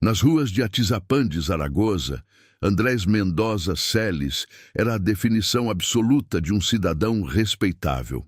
Nas ruas de Atizapán de Zaragoza, Andrés Mendoza Celis era a definição absoluta de um cidadão respeitável.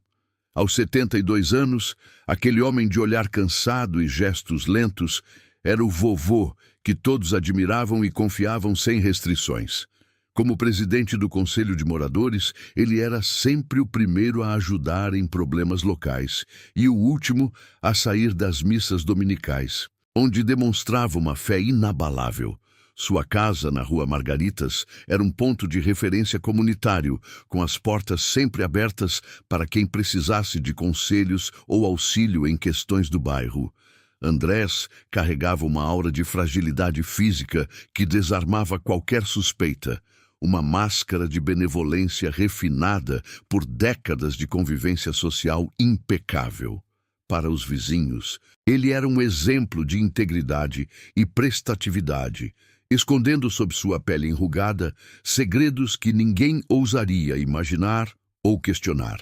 Aos 72 anos, aquele homem de olhar cansado e gestos lentos era o vovô que todos admiravam e confiavam sem restrições. Como presidente do Conselho de Moradores, ele era sempre o primeiro a ajudar em problemas locais e o último a sair das missas dominicais, onde demonstrava uma fé inabalável. Sua casa, na Rua Margaritas, era um ponto de referência comunitário, com as portas sempre abertas para quem precisasse de conselhos ou auxílio em questões do bairro. Andrés carregava uma aura de fragilidade física que desarmava qualquer suspeita, uma máscara de benevolência refinada por décadas de convivência social impecável. Para os vizinhos, ele era um exemplo de integridade e prestatividade, escondendo sob sua pele enrugada segredos que ninguém ousaria imaginar ou questionar.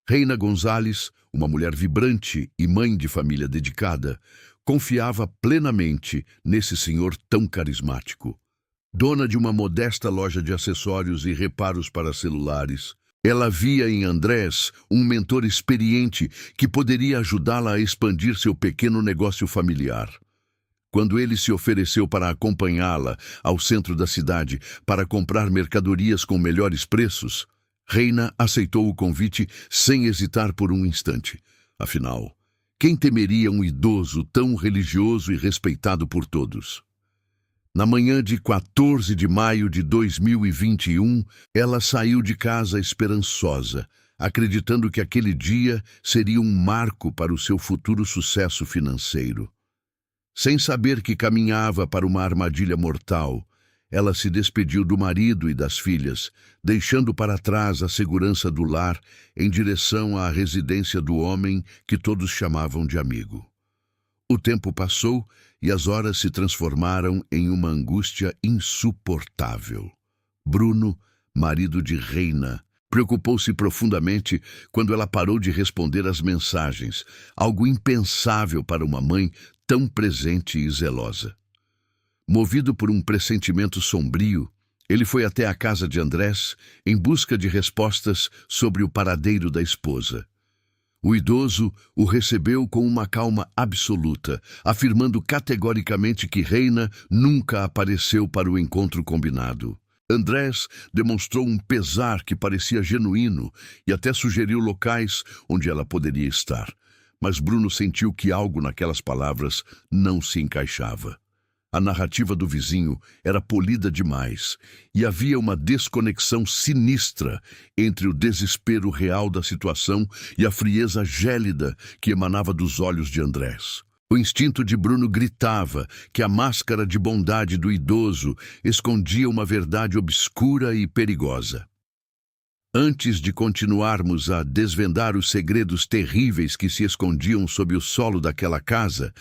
Reina Gonzalez, uma mulher vibrante e mãe de família dedicada, confiava plenamente nesse senhor tão carismático. Dona de uma modesta loja de acessórios e reparos para celulares, ela via em Andrés um mentor experiente que poderia ajudá-la a expandir seu pequeno negócio familiar. Quando ele se ofereceu para acompanhá-la ao centro da cidade para comprar mercadorias com melhores preços, Reina aceitou o convite sem hesitar por um instante. Afinal, quem temeria um idoso tão religioso e respeitado por todos? Na manhã de 14 de maio de 2021, ela saiu de casa esperançosa, acreditando que aquele dia seria um marco para o seu futuro sucesso financeiro. Sem saber que caminhava para uma armadilha mortal, ela se despediu do marido e das filhas, deixando para trás a segurança do lar em direção à residência do homem que todos chamavam de amigo. O tempo passou e as horas se transformaram em uma angústia insuportável. Bruno, marido de Reina, preocupou-se profundamente quando ela parou de responder às mensagens, algo impensável para uma mãe tão presente e zelosa. Movido por um pressentimento sombrio, ele foi até a casa de Andrés em busca de respostas sobre o paradeiro da esposa. O idoso o recebeu com uma calma absoluta, afirmando categoricamente que Reina nunca apareceu para o encontro combinado. Andrés demonstrou um pesar que parecia genuíno e até sugeriu locais onde ela poderia estar. Mas Bruno sentiu que algo naquelas palavras não se encaixava. A narrativa do vizinho era polida demais e havia uma desconexão sinistra entre o desespero real da situação e a frieza gélida que emanava dos olhos de Andrés. O instinto de Bruno gritava que a máscara de bondade do idoso escondia uma verdade obscura e perigosa. Antes de continuarmos a desvendar os segredos terríveis que se escondiam sob o solo daquela casa,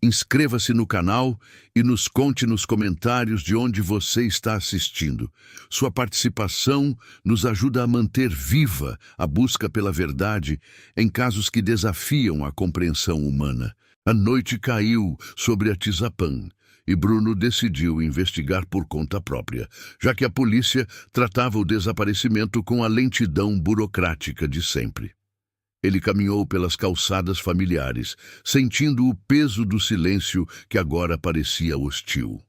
inscreva-se no canal e nos conte nos comentários de onde você está assistindo. Sua participação nos ajuda a manter viva a busca pela verdade em casos que desafiam a compreensão humana. A noite caiu sobre Atizapán e Bruno decidiu investigar por conta própria, já que a polícia tratava o desaparecimento com a lentidão burocrática de sempre. Ele caminhou pelas calçadas familiares, sentindo o peso do silêncio que agora parecia hostil.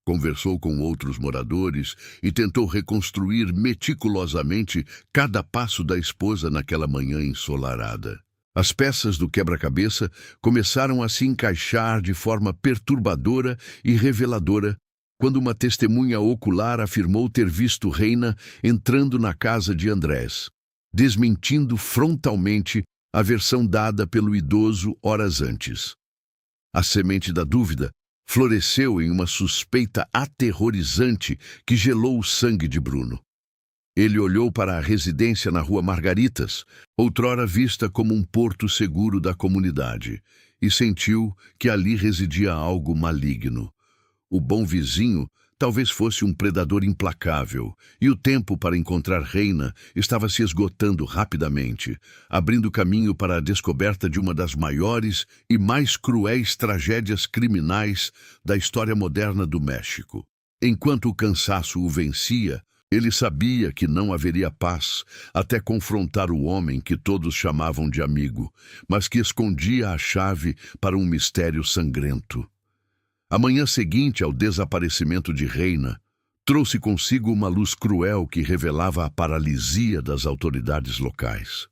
Conversou com outros moradores e tentou reconstruir meticulosamente cada passo da esposa naquela manhã ensolarada. As peças do quebra-cabeça começaram a se encaixar de forma perturbadora e reveladora quando uma testemunha ocular afirmou ter visto Reina entrando na casa de Andrés, desmentindo frontalmente a versão dada pelo idoso horas antes. A semente da dúvida floresceu em uma suspeita aterrorizante que gelou o sangue de Bruno. Ele olhou para a residência na Rua Margaritas, outrora vista como um porto seguro da comunidade, e sentiu que ali residia algo maligno. O bom vizinho talvez fosse um predador implacável, e o tempo para encontrar Reina estava se esgotando rapidamente, abrindo caminho para a descoberta de uma das maiores e mais cruéis tragédias criminais da história moderna do México. Enquanto o cansaço o vencia, ele sabia que não haveria paz até confrontar o homem que todos chamavam de amigo, mas que escondia a chave para um mistério sangrento. A manhã seguinte ao desaparecimento de Reina trouxe consigo uma luz cruel que revelava a paralisia das autoridades locais.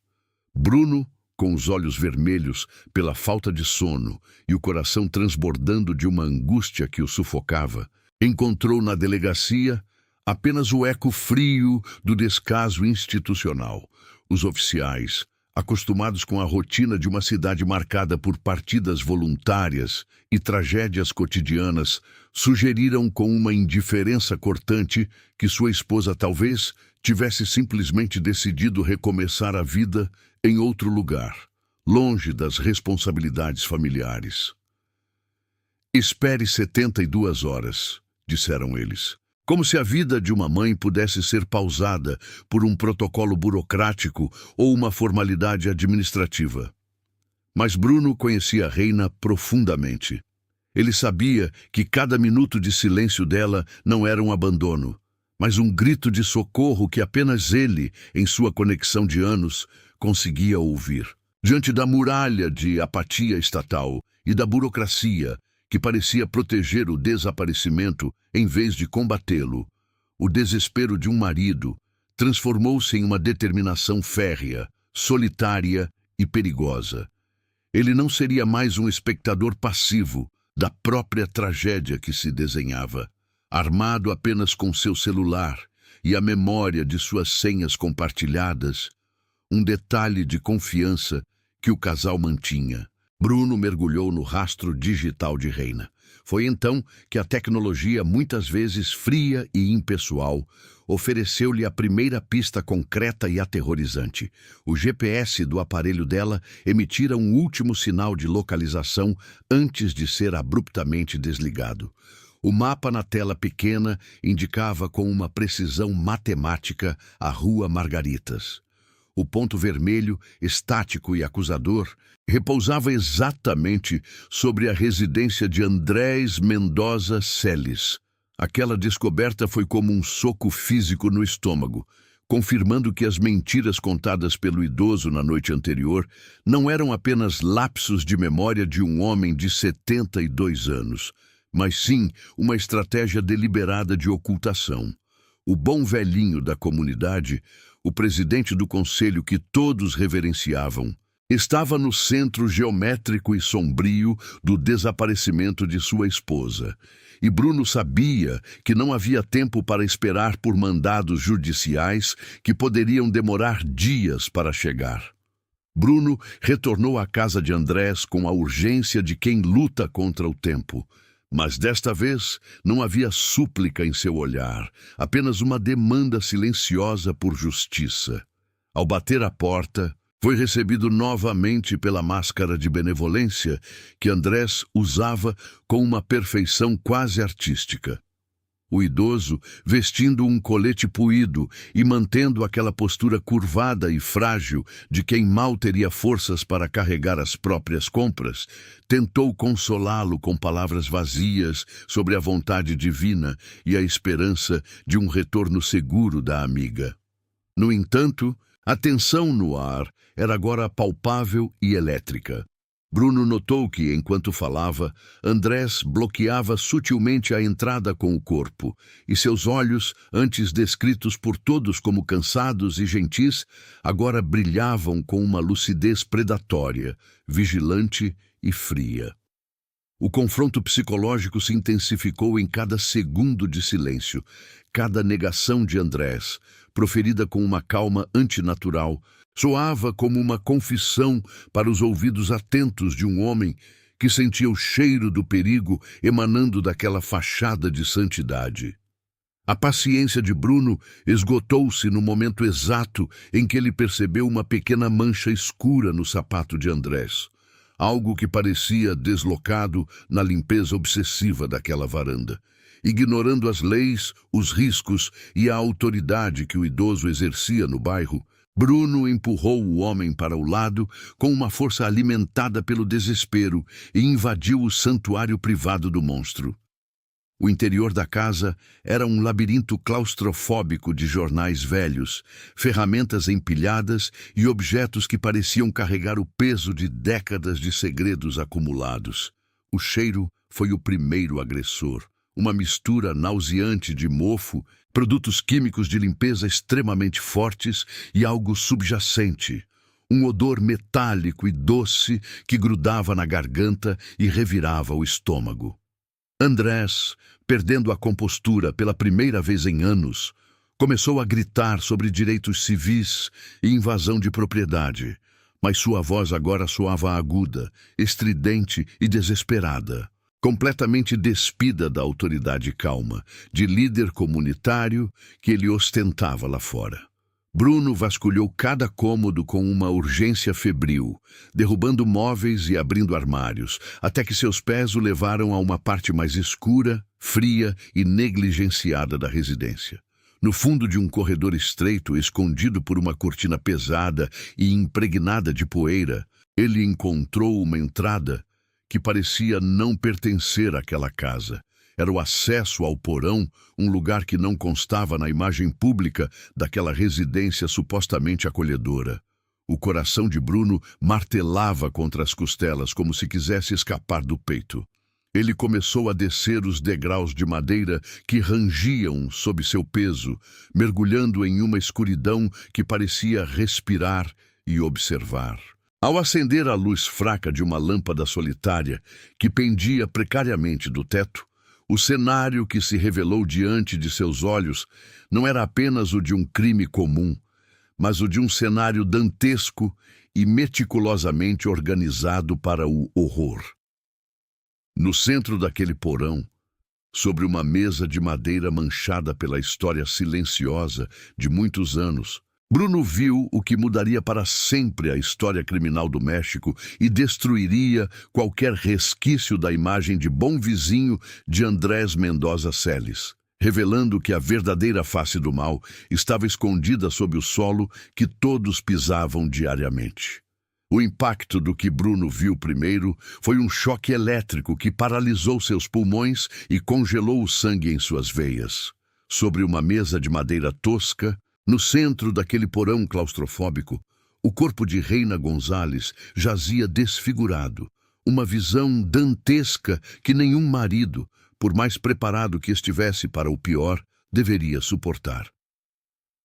Bruno, com os olhos vermelhos pela falta de sono e o coração transbordando de uma angústia que o sufocava, encontrou na delegacia apenas o eco frio do descaso institucional. Os oficiais, acostumados com a rotina de uma cidade marcada por partidas voluntárias e tragédias cotidianas, sugeriram com uma indiferença cortante que sua esposa talvez tivesse simplesmente decidido recomeçar a vida em outro lugar, longe das responsabilidades familiares. "Espere 72 horas", disseram eles. Como se a vida de uma mãe pudesse ser pausada por um protocolo burocrático ou uma formalidade administrativa. Mas Bruno conhecia Reina profundamente. Ele sabia que cada minuto de silêncio dela não era um abandono, mas um grito de socorro que apenas ele, em sua conexão de anos, conseguia ouvir. Diante da muralha de apatia estatal e da burocracia, que parecia proteger o desaparecimento em vez de combatê-lo, o desespero de um marido transformou-se em uma determinação férrea, solitária e perigosa. Ele não seria mais um espectador passivo da própria tragédia que se desenhava, armado apenas com seu celular e a memória de suas senhas compartilhadas, um detalhe de confiança que o casal mantinha. Bruno mergulhou no rastro digital de Reina. Foi então que a tecnologia, muitas vezes fria e impessoal, ofereceu-lhe a primeira pista concreta e aterrorizante. O GPS do aparelho dela emitira um último sinal de localização antes de ser abruptamente desligado. O mapa na tela pequena indicava com uma precisão matemática a Rua Margaritas. O ponto vermelho, estático e acusador, repousava exatamente sobre a residência de Andrés Mendoza Celis. Aquela descoberta foi como um soco físico no estômago, confirmando que as mentiras contadas pelo idoso na noite anterior não eram apenas lapsos de memória de um homem de 72 anos, mas sim uma estratégia deliberada de ocultação. O bom velhinho da comunidade, o presidente do conselho que todos reverenciavam, estava no centro geométrico e sombrio do desaparecimento de sua esposa. E Bruno sabia que não havia tempo para esperar por mandados judiciais que poderiam demorar dias para chegar. Bruno retornou à casa de Andrés com a urgência de quem luta contra o tempo. Mas desta vez não havia súplica em seu olhar, apenas uma demanda silenciosa por justiça. Ao bater à porta, foi recebido novamente pela máscara de benevolência que Andrés usava com uma perfeição quase artística. O idoso, vestindo um colete puído e mantendo aquela postura curvada e frágil de quem mal teria forças para carregar as próprias compras, tentou consolá-lo com palavras vazias sobre a vontade divina e a esperança de um retorno seguro da amiga. No entanto, a tensão no ar era agora palpável e elétrica. Bruno notou que, enquanto falava, Andrés bloqueava sutilmente a entrada com o corpo, e seus olhos, antes descritos por todos como cansados e gentis, agora brilhavam com uma lucidez predatória, vigilante e fria. O confronto psicológico se intensificou em cada segundo de silêncio. Cada negação de Andrés, proferida com uma calma antinatural, soava como uma confissão para os ouvidos atentos de um homem que sentia o cheiro do perigo emanando daquela fachada de santidade. A paciência de Bruno esgotou-se no momento exato em que ele percebeu uma pequena mancha escura no sapato de Andrés. algo que parecia deslocado na limpeza obsessiva daquela varanda. Ignorando as leis, os riscos e a autoridade que o idoso exercia no bairro, Bruno empurrou o homem para o lado com uma força alimentada pelo desespero e invadiu o santuário privado do monstro. O interior da casa era um labirinto claustrofóbico de jornais velhos, ferramentas empilhadas e objetos que pareciam carregar o peso de décadas de segredos acumulados. O cheiro foi o primeiro agressor. Uma mistura nauseante de mofo, produtos químicos de limpeza extremamente fortes e algo subjacente. Um odor metálico e doce que grudava na garganta e revirava o estômago. Andrés, perdendo a compostura pela primeira vez em anos, começou a gritar sobre direitos civis e invasão de propriedade, mas sua voz agora soava aguda, estridente e desesperada. Completamente despida da autoridade calma, de líder comunitário que ele ostentava lá fora. Bruno vasculhou cada cômodo com uma urgência febril, derrubando móveis e abrindo armários, até que seus pés o levaram a uma parte mais escura, fria e negligenciada da residência. No fundo de um corredor estreito, escondido por uma cortina pesada e impregnada de poeira, ele encontrou uma entrada que parecia não pertencer àquela casa. Era o acesso ao porão, um lugar que não constava na imagem pública daquela residência supostamente acolhedora. O coração de Bruno martelava contra as costelas como se quisesse escapar do peito. Ele começou a descer os degraus de madeira que rangiam sob seu peso, mergulhando em uma escuridão que parecia respirar e observar. Ao acender a luz fraca de uma lâmpada solitária que pendia precariamente do teto, o cenário que se revelou diante de seus olhos não era apenas o de um crime comum, mas o de um cenário dantesco e meticulosamente organizado para o horror. No centro daquele porão, sobre uma mesa de madeira manchada pela história silenciosa de muitos anos, Bruno viu o que mudaria para sempre a história criminal do México e destruiria qualquer resquício da imagem de bom vizinho de Andrés Mendoza Celis, revelando que a verdadeira face do mal estava escondida sob o solo que todos pisavam diariamente. O impacto do que Bruno viu primeiro foi um choque elétrico que paralisou seus pulmões e congelou o sangue em suas veias. Sobre uma mesa de madeira tosca, no centro daquele porão claustrofóbico, o corpo de Reina Gonzalez jazia desfigurado, uma visão dantesca que nenhum marido, por mais preparado que estivesse para o pior, deveria suportar.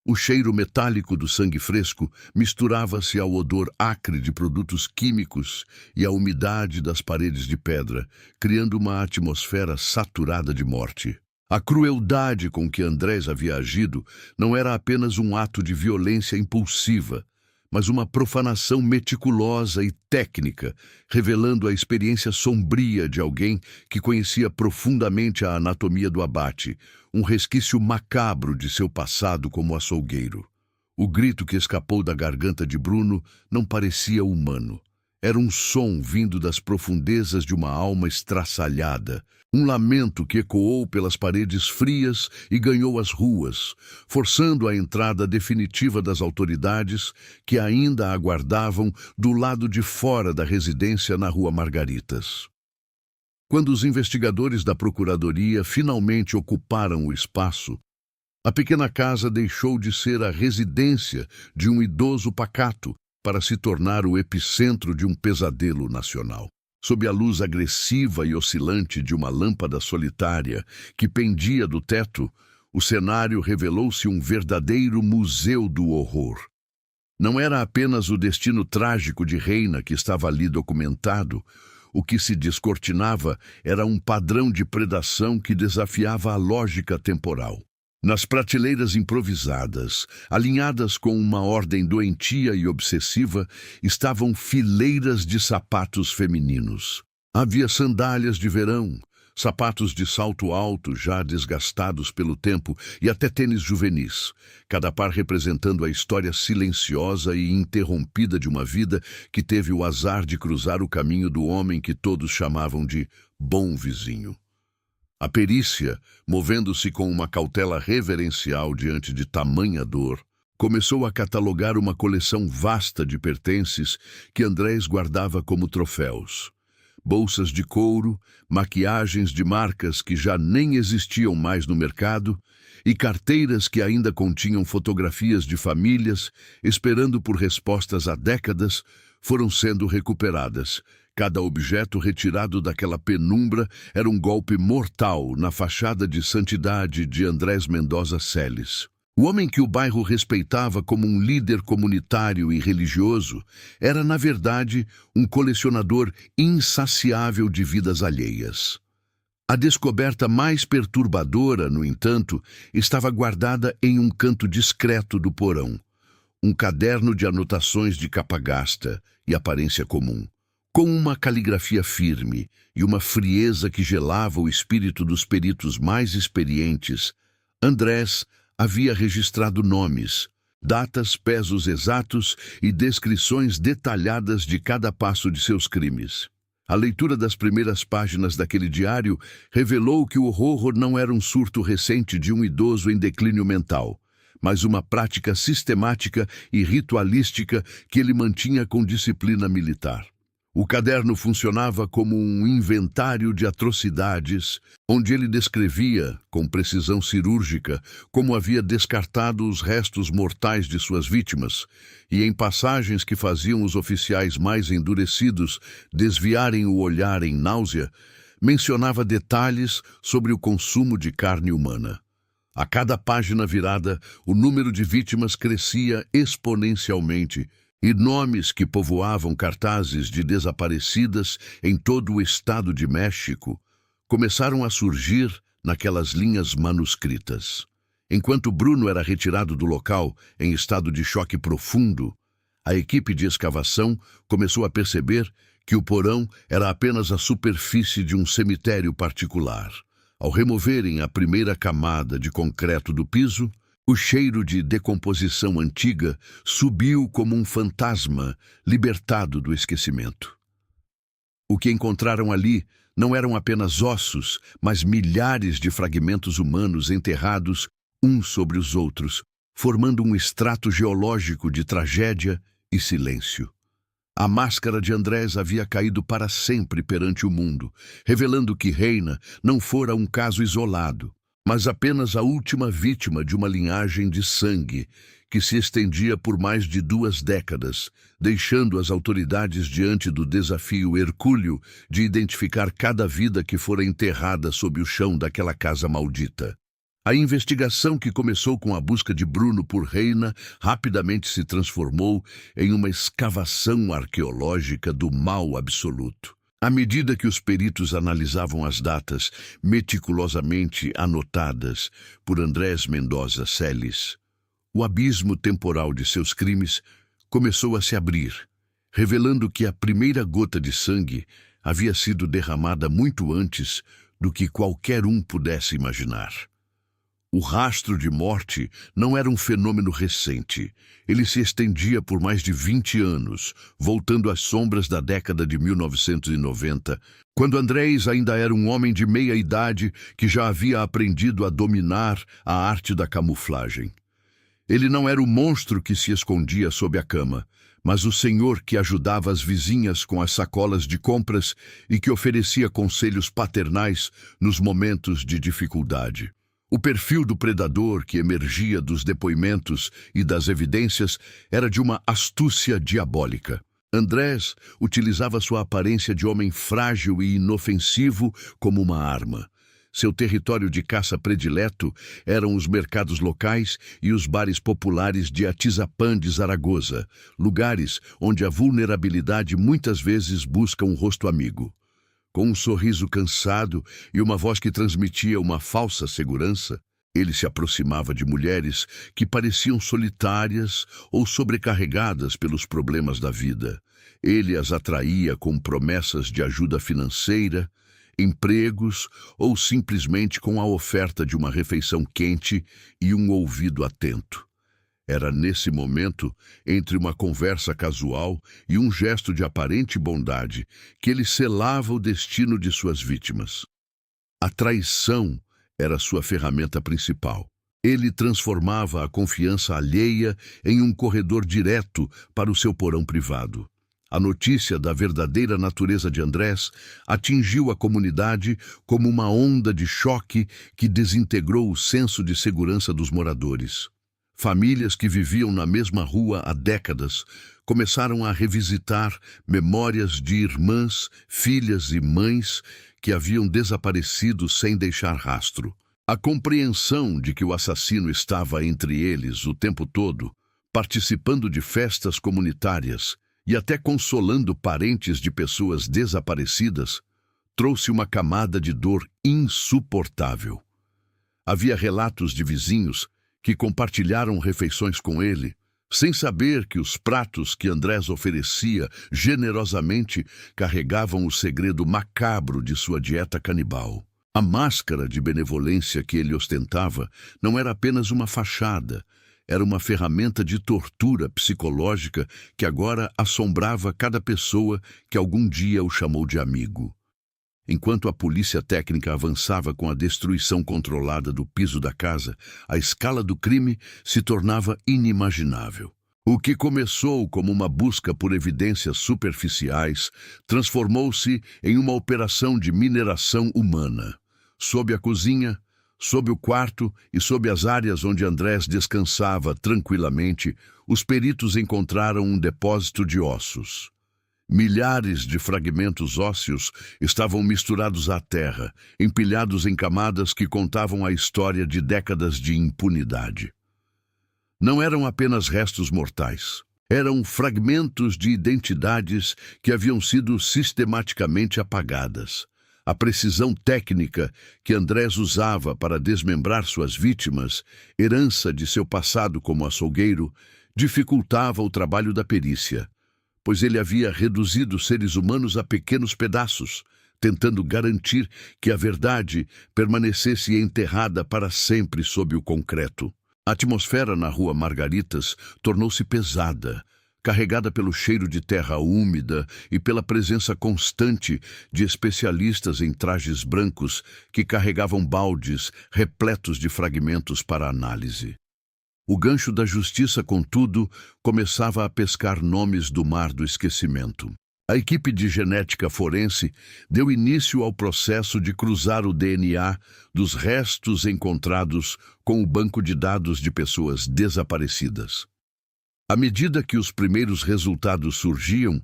O cheiro metálico do sangue fresco misturava-se ao odor acre de produtos químicos e à umidade das paredes de pedra, criando uma atmosfera saturada de morte. A crueldade com que Andrés havia agido não era apenas um ato de violência impulsiva, mas uma profanação meticulosa e técnica, revelando a experiência sombria de alguém que conhecia profundamente a anatomia do abate, um resquício macabro de seu passado como açougueiro. O grito que escapou da garganta de Bruno não parecia humano. Era um som vindo das profundezas de uma alma estraçalhada, um lamento que ecoou pelas paredes frias e ganhou as ruas, forçando a entrada definitiva das autoridades que ainda aguardavam do lado de fora da residência na Rua Margaritas. Quando os investigadores da Procuradoria finalmente ocuparam o espaço, a pequena casa deixou de ser a residência de um idoso pacato para se tornar o epicentro de um pesadelo nacional. Sob a luz agressiva e oscilante de uma lâmpada solitária que pendia do teto, o cenário revelou-se um verdadeiro museu do horror. Não era apenas o destino trágico de Reina que estava ali documentado. O que se descortinava era um padrão de predação que desafiava a lógica temporal. Nas prateleiras improvisadas, alinhadas com uma ordem doentia e obsessiva, estavam fileiras de sapatos femininos. Havia sandálias de verão, sapatos de salto alto já desgastados pelo tempo e até tênis juvenis, cada par representando a história silenciosa e interrompida de uma vida que teve o azar de cruzar o caminho do homem que todos chamavam de bom vizinho. A perícia, movendo-se com uma cautela reverencial diante de tamanha dor, começou a catalogar uma coleção vasta de pertences que Andrés guardava como troféus. Bolsas de couro, maquiagens de marcas que já nem existiam mais no mercado e carteiras que ainda continham fotografias de famílias esperando por respostas há décadas foram sendo recuperadas. Cada objeto retirado daquela penumbra era um golpe mortal na fachada de santidade de Andrés Mendoza Celis. O homem que o bairro respeitava como um líder comunitário e religioso era, na verdade, um colecionador insaciável de vidas alheias. A descoberta mais perturbadora, no entanto, estava guardada em um canto discreto do porão. Um caderno de anotações de capa gasta e aparência comum, com uma caligrafia firme e uma frieza que gelava o espírito dos peritos mais experientes. Andrés havia registrado nomes, datas, pesos exatos e descrições detalhadas de cada passo de seus crimes. A leitura das primeiras páginas daquele diário revelou que o horror não era um surto recente de um idoso em declínio mental, mas uma prática sistemática e ritualística que ele mantinha com disciplina militar. O caderno funcionava como um inventário de atrocidades, onde ele descrevia, com precisão cirúrgica, como havia descartado os restos mortais de suas vítimas, e em passagens que faziam os oficiais mais endurecidos desviarem o olhar em náusea, mencionava detalhes sobre o consumo de carne humana. A cada página virada, o número de vítimas crescia exponencialmente, e nomes que povoavam cartazes de desaparecidas em todo o estado de México começaram a surgir naquelas linhas manuscritas. Enquanto Bruno era retirado do local em estado de choque profundo, a equipe de escavação começou a perceber que o porão era apenas a superfície de um cemitério particular. Ao removerem a primeira camada de concreto do piso, o cheiro de decomposição antiga subiu como um fantasma libertado do esquecimento. O que encontraram ali não eram apenas ossos, mas milhares de fragmentos humanos enterrados uns sobre os outros, formando um extrato geológico de tragédia e silêncio. A máscara de Andrés havia caído para sempre perante o mundo, revelando que Reina não fora um caso isolado, mas apenas a última vítima de uma linhagem de sangue que se estendia por mais de 2 décadas, deixando as autoridades diante do desafio hercúleo de identificar cada vida que fora enterrada sob o chão daquela casa maldita. A investigação, que começou com a busca de Bruno por Reina, rapidamente se transformou em uma escavação arqueológica do mal absoluto. À medida que os peritos analisavam as datas meticulosamente anotadas por Andrés Mendoza Celis, o abismo temporal de seus crimes começou a se abrir, revelando que a primeira gota de sangue havia sido derramada muito antes do que qualquer um pudesse imaginar. O rastro de morte não era um fenômeno recente. Ele se estendia por mais de 20 anos, voltando às sombras da década de 1990, quando Andrés ainda era um homem de meia idade que já havia aprendido a dominar a arte da camuflagem. Ele não era o monstro que se escondia sob a cama, mas o senhor que ajudava as vizinhas com as sacolas de compras e que oferecia conselhos paternais nos momentos de dificuldade. O perfil do predador que emergia dos depoimentos e das evidências era de uma astúcia diabólica. Andrés utilizava sua aparência de homem frágil e inofensivo como uma arma. Seu território de caça predileto eram os mercados locais e os bares populares de Atizapán de Zaragoza, lugares onde a vulnerabilidade muitas vezes busca um rosto amigo. Com um sorriso cansado e uma voz que transmitia uma falsa segurança, ele se aproximava de mulheres que pareciam solitárias ou sobrecarregadas pelos problemas da vida. Ele as atraía com promessas de ajuda financeira, empregos ou simplesmente com a oferta de uma refeição quente e um ouvido atento. Era nesse momento, entre uma conversa casual e um gesto de aparente bondade, que ele selava o destino de suas vítimas. A traição era sua ferramenta principal. Ele transformava a confiança alheia em um corredor direto para o seu porão privado. A notícia da verdadeira natureza de Andrés atingiu a comunidade como uma onda de choque que desintegrou o senso de segurança dos moradores. Famílias que viviam na mesma rua há décadas começaram a revisitar memórias de irmãs, filhas e mães que haviam desaparecido sem deixar rastro. A compreensão de que o assassino estava entre eles o tempo todo, participando de festas comunitárias e até consolando parentes de pessoas desaparecidas, trouxe uma camada de dor insuportável. Havia relatos de vizinhos que compartilharam refeições com ele, sem saber que os pratos que Andrés oferecia generosamente carregavam o segredo macabro de sua dieta canibal. A máscara de benevolência que ele ostentava não era apenas uma fachada, era uma ferramenta de tortura psicológica que agora assombrava cada pessoa que algum dia o chamou de amigo. Enquanto a polícia técnica avançava com a destruição controlada do piso da casa, a escala do crime se tornava inimaginável. O que começou como uma busca por evidências superficiais transformou-se em uma operação de mineração humana. Sob a cozinha, sob o quarto e sob as áreas onde Andrés descansava tranquilamente, os peritos encontraram um depósito de ossos. Milhares de fragmentos ósseos estavam misturados à terra, empilhados em camadas que contavam a história de décadas de impunidade. Não eram apenas restos mortais. Eram fragmentos de identidades que haviam sido sistematicamente apagadas. A precisão técnica que Andrés usava para desmembrar suas vítimas, herança de seu passado como açougueiro, dificultava o trabalho da perícia, pois ele havia reduzido seres humanos a pequenos pedaços, tentando garantir que a verdade permanecesse enterrada para sempre sob o concreto. A atmosfera na Rua Margaritas tornou-se pesada, carregada pelo cheiro de terra úmida e pela presença constante de especialistas em trajes brancos que carregavam baldes repletos de fragmentos para análise. O gancho da justiça, contudo, começava a pescar nomes do mar do esquecimento. A equipe de genética forense deu início ao processo de cruzar o DNA dos restos encontrados com o banco de dados de pessoas desaparecidas. À medida que os primeiros resultados surgiam,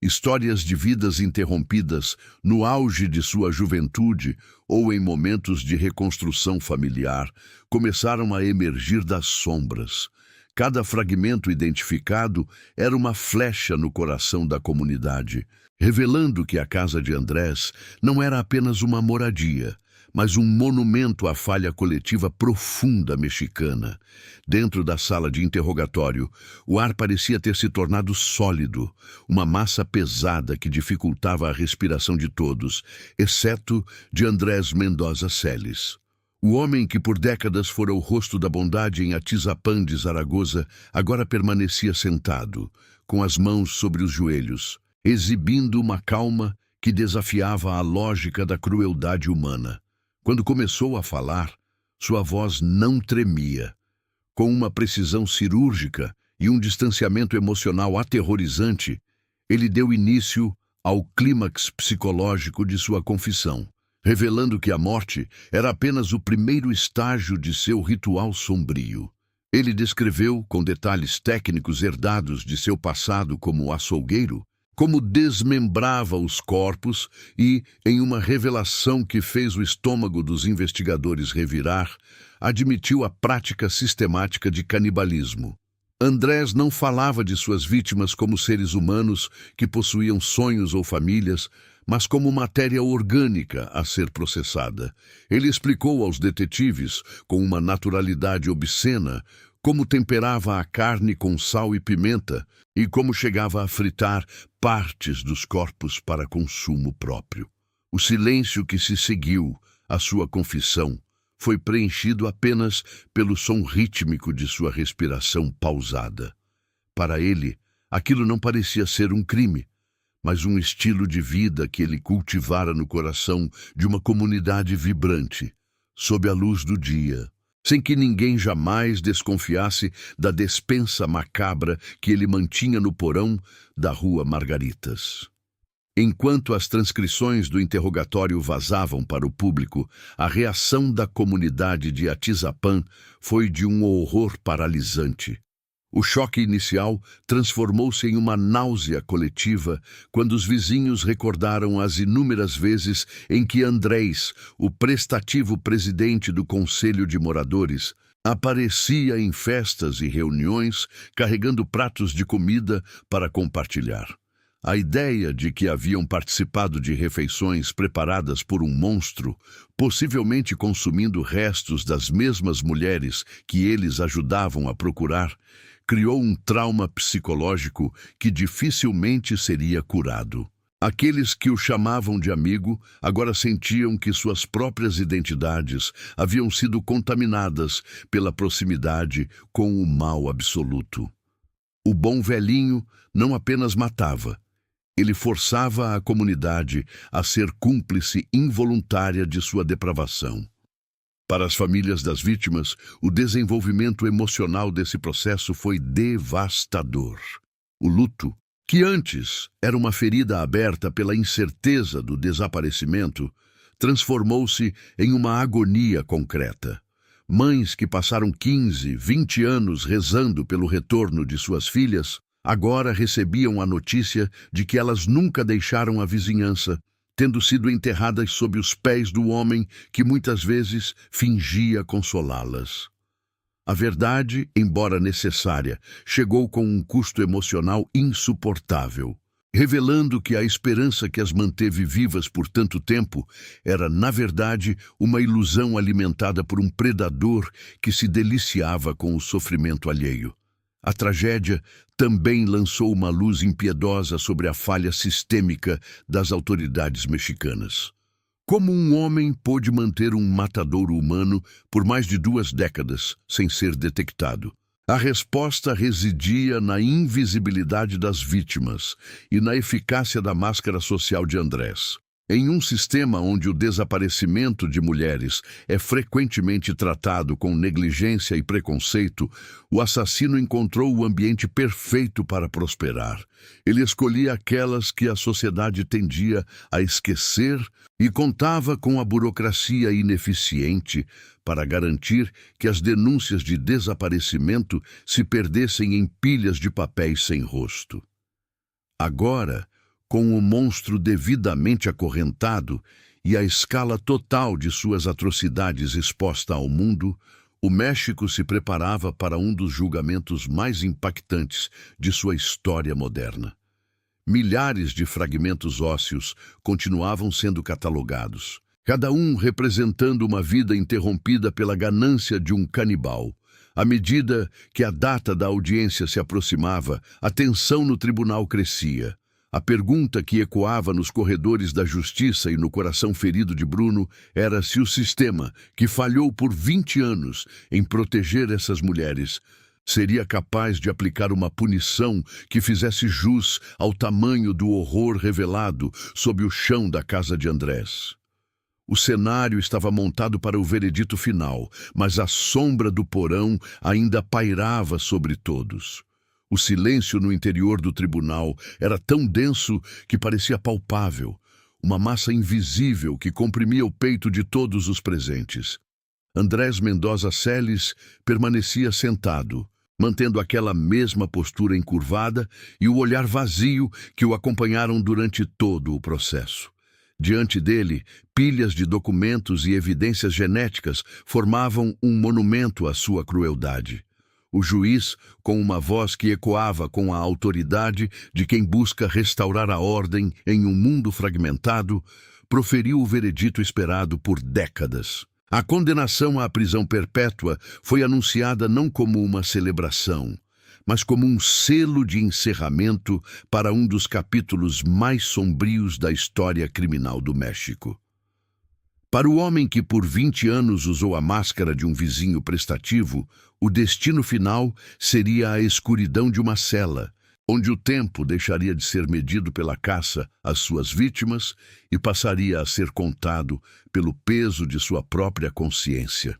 histórias de vidas interrompidas no auge de sua juventude ou em momentos de reconstrução familiar começaram a emergir das sombras. Cada fragmento identificado era uma flecha no coração da comunidade, revelando que a casa de Andrés não era apenas uma moradia, mas um monumento à falha coletiva profunda mexicana. Dentro da sala de interrogatório, o ar parecia ter se tornado sólido, uma massa pesada que dificultava a respiração de todos, exceto de Andrés Mendoza Celis. O homem que por décadas fora o rosto da bondade em Atizapán de Zaragoza agora permanecia sentado, com as mãos sobre os joelhos, exibindo uma calma que desafiava a lógica da crueldade humana. Quando começou a falar, sua voz não tremia. Com uma precisão cirúrgica e um distanciamento emocional aterrorizante, ele deu início ao clímax psicológico de sua confissão, revelando que a morte era apenas o primeiro estágio de seu ritual sombrio. Ele descreveu, com detalhes técnicos herdados de seu passado como açougueiro, como desmembrava os corpos e, em uma revelação que fez o estômago dos investigadores revirar, admitiu a prática sistemática de canibalismo. Andrés não falava de suas vítimas como seres humanos que possuíam sonhos ou famílias, mas como matéria orgânica a ser processada. Ele explicou aos detetives, com uma naturalidade obscena, como temperava a carne com sal e pimenta e como chegava a fritar partes dos corpos para consumo próprio. O silêncio que se seguiu à sua confissão foi preenchido apenas pelo som rítmico de sua respiração pausada. Para ele, aquilo não parecia ser um crime, mas um estilo de vida que ele cultivara no coração de uma comunidade vibrante, sob a luz do dia, sem que ninguém jamais desconfiasse da despensa macabra que ele mantinha no porão da Rua Margaritas. Enquanto as transcrições do interrogatório vazavam para o público, a reação da comunidade de Atizapán foi de um horror paralisante. O choque inicial transformou-se em uma náusea coletiva quando os vizinhos recordaram as inúmeras vezes em que Andrés, o prestativo presidente do Conselho de Moradores, aparecia em festas e reuniões carregando pratos de comida para compartilhar. A ideia de que haviam participado de refeições preparadas por um monstro, possivelmente consumindo restos das mesmas mulheres que eles ajudavam a procurar, criou um trauma psicológico que dificilmente seria curado. Aqueles que o chamavam de amigo agora sentiam que suas próprias identidades haviam sido contaminadas pela proximidade com o mal absoluto. O bom velhinho não apenas matava, ele forçava a comunidade a ser cúmplice involuntária de sua depravação. Para as famílias das vítimas, o desenvolvimento emocional desse processo foi devastador. O luto, que antes era uma ferida aberta pela incerteza do desaparecimento, transformou-se em uma agonia concreta. Mães que passaram 15, 20 anos rezando pelo retorno de suas filhas, agora recebiam a notícia de que elas nunca deixaram a vizinhança, tendo sido enterradas sob os pés do homem que muitas vezes fingia consolá-las. A verdade, embora necessária, chegou com um custo emocional insuportável, revelando que a esperança que as manteve vivas por tanto tempo era, na verdade, uma ilusão alimentada por um predador que se deliciava com o sofrimento alheio. A tragédia também lançou uma luz impiedosa sobre a falha sistêmica das autoridades mexicanas. Como um homem pôde manter um matadouro humano por mais de 2 décadas sem ser detectado? A resposta residia na invisibilidade das vítimas e na eficácia da máscara social de Andrés. Em um sistema onde o desaparecimento de mulheres é frequentemente tratado com negligência e preconceito, o assassino encontrou o ambiente perfeito para prosperar. Ele escolhia aquelas que a sociedade tendia a esquecer e contava com a burocracia ineficiente para garantir que as denúncias de desaparecimento se perdessem em pilhas de papéis sem rosto. Agora, com o monstro devidamente acorrentado e a escala total de suas atrocidades exposta ao mundo, o México se preparava para um dos julgamentos mais impactantes de sua história moderna. Milhares de fragmentos ósseos continuavam sendo catalogados, cada um representando uma vida interrompida pela ganância de um canibal. À medida que a data da audiência se aproximava, a tensão no tribunal crescia. A pergunta que ecoava nos corredores da justiça e no coração ferido de Bruno era se o sistema, que falhou por 20 anos em proteger essas mulheres, seria capaz de aplicar uma punição que fizesse jus ao tamanho do horror revelado sob o chão da casa de Andrés. O cenário estava montado para o veredito final, mas a sombra do porão ainda pairava sobre todos. O silêncio no interior do tribunal era tão denso que parecia palpável, uma massa invisível que comprimia o peito de todos os presentes. Andrés Mendoza Celis permanecia sentado, mantendo aquela mesma postura encurvada e o olhar vazio que o acompanharam durante todo o processo. Diante dele, pilhas de documentos e evidências genéticas formavam um monumento à sua crueldade. O juiz, com uma voz que ecoava com a autoridade de quem busca restaurar a ordem em um mundo fragmentado, proferiu o veredito esperado por décadas. A condenação à prisão perpétua foi anunciada não como uma celebração, mas como um selo de encerramento para um dos capítulos mais sombrios da história criminal do México. Para o homem que por 20 anos usou a máscara de um vizinho prestativo, o destino final seria a escuridão de uma cela, onde o tempo deixaria de ser medido pela caça às suas vítimas e passaria a ser contado pelo peso de sua própria consciência.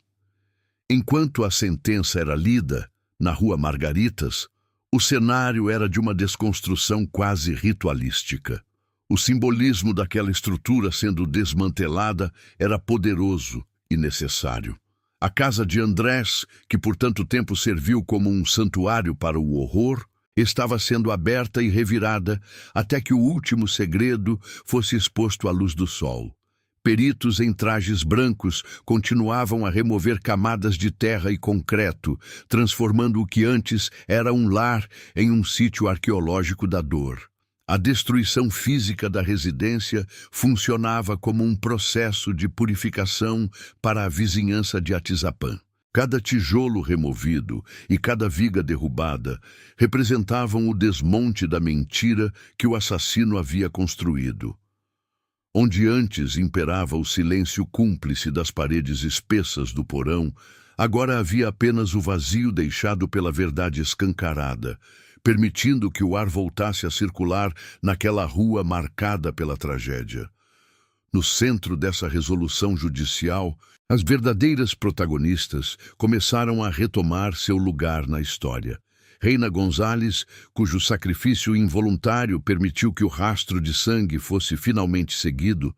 Enquanto a sentença era lida, na Rua Margaritas, o cenário era de uma desconstrução quase ritualística. O simbolismo daquela estrutura sendo desmantelada era poderoso e necessário. A casa de Andrés, que por tanto tempo serviu como um santuário para o horror, estava sendo aberta e revirada até que o último segredo fosse exposto à luz do sol. Peritos em trajes brancos continuavam a remover camadas de terra e concreto, transformando o que antes era um lar em um sítio arqueológico da dor. A destruição física da residência funcionava como um processo de purificação para a vizinhança de Atizapán. Cada tijolo removido e cada viga derrubada representavam o desmonte da mentira que o assassino havia construído. Onde antes imperava o silêncio cúmplice das paredes espessas do porão, agora havia apenas o vazio deixado pela verdade escancarada, permitindo que o ar voltasse a circular naquela rua marcada pela tragédia. No centro dessa resolução judicial, as verdadeiras protagonistas começaram a retomar seu lugar na história. Reina González, cujo sacrifício involuntário permitiu que o rastro de sangue fosse finalmente seguido,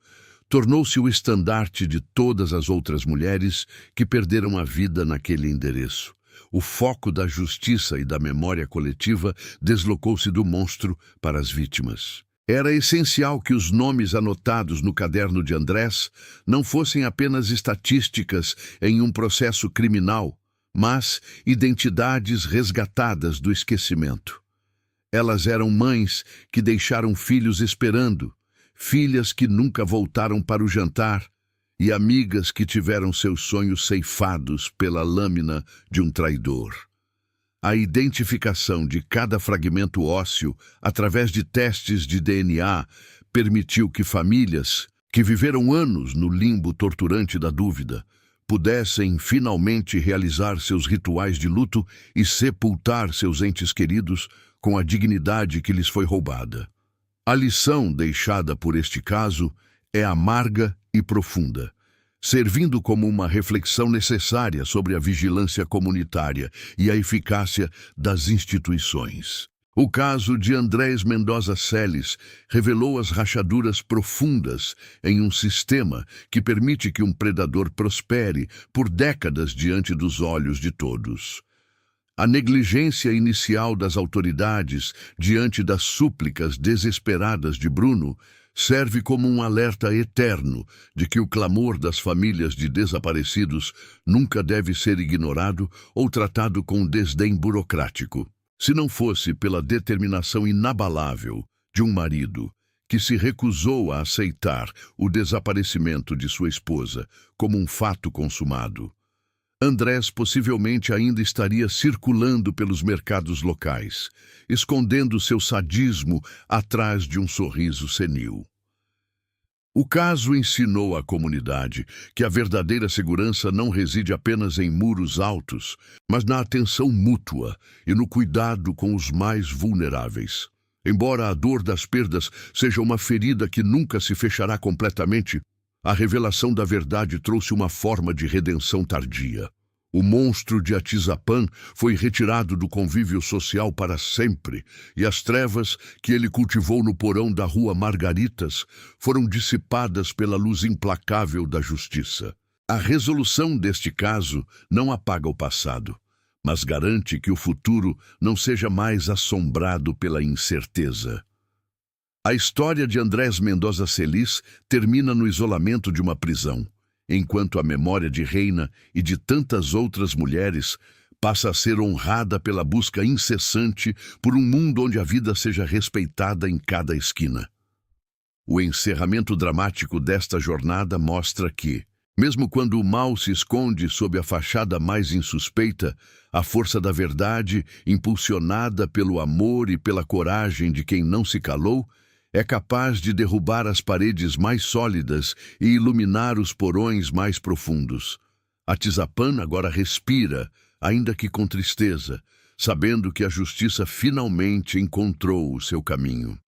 tornou-se o estandarte de todas as outras mulheres que perderam a vida naquele endereço. O foco da justiça e da memória coletiva deslocou-se do monstro para as vítimas. Era essencial que os nomes anotados no caderno de Andrés não fossem apenas estatísticas em um processo criminal, mas identidades resgatadas do esquecimento. Elas eram mães que deixaram filhos esperando, filhas que nunca voltaram para o jantar, e amigas que tiveram seus sonhos ceifados pela lâmina de um traidor. A identificação de cada fragmento ósseo através de testes de DNA permitiu que famílias, que viveram anos no limbo torturante da dúvida, pudessem finalmente realizar seus rituais de luto e sepultar seus entes queridos com a dignidade que lhes foi roubada. A lição deixada por este caso é amarga e profunda, servindo como uma reflexão necessária sobre a vigilância comunitária e a eficácia das instituições. O caso de Andrés Mendoza Celis revelou as rachaduras profundas em um sistema que permite que um predador prospere por décadas diante dos olhos de todos. A negligência inicial das autoridades diante das súplicas desesperadas de Bruno serve como um alerta eterno de que o clamor das famílias de desaparecidos nunca deve ser ignorado ou tratado com desdém burocrático. Se não fosse pela determinação inabalável de um marido que se recusou a aceitar o desaparecimento de sua esposa como um fato consumado, Andrés possivelmente ainda estaria circulando pelos mercados locais, escondendo seu sadismo atrás de um sorriso senil. O caso ensinou à comunidade que a verdadeira segurança não reside apenas em muros altos, mas na atenção mútua e no cuidado com os mais vulneráveis. Embora a dor das perdas seja uma ferida que nunca se fechará completamente, a revelação da verdade trouxe uma forma de redenção tardia. O monstro de Atizapán foi retirado do convívio social para sempre, e as trevas que ele cultivou no porão da Rua Margaritas foram dissipadas pela luz implacável da justiça. A resolução deste caso não apaga o passado, mas garante que o futuro não seja mais assombrado pela incerteza. A história de Andrés Mendoza Celis termina no isolamento de uma prisão, enquanto a memória de Reina e de tantas outras mulheres passa a ser honrada pela busca incessante por um mundo onde a vida seja respeitada em cada esquina. O encerramento dramático desta jornada mostra que, Mesmo quando o mal se esconde sob a fachada mais insuspeita, a força da verdade, impulsionada pelo amor e pela coragem de quem não se calou, é capaz de derrubar as paredes mais sólidas e iluminar os porões mais profundos. Atizapán agora respira, ainda que com tristeza, sabendo que a justiça finalmente encontrou o seu caminho.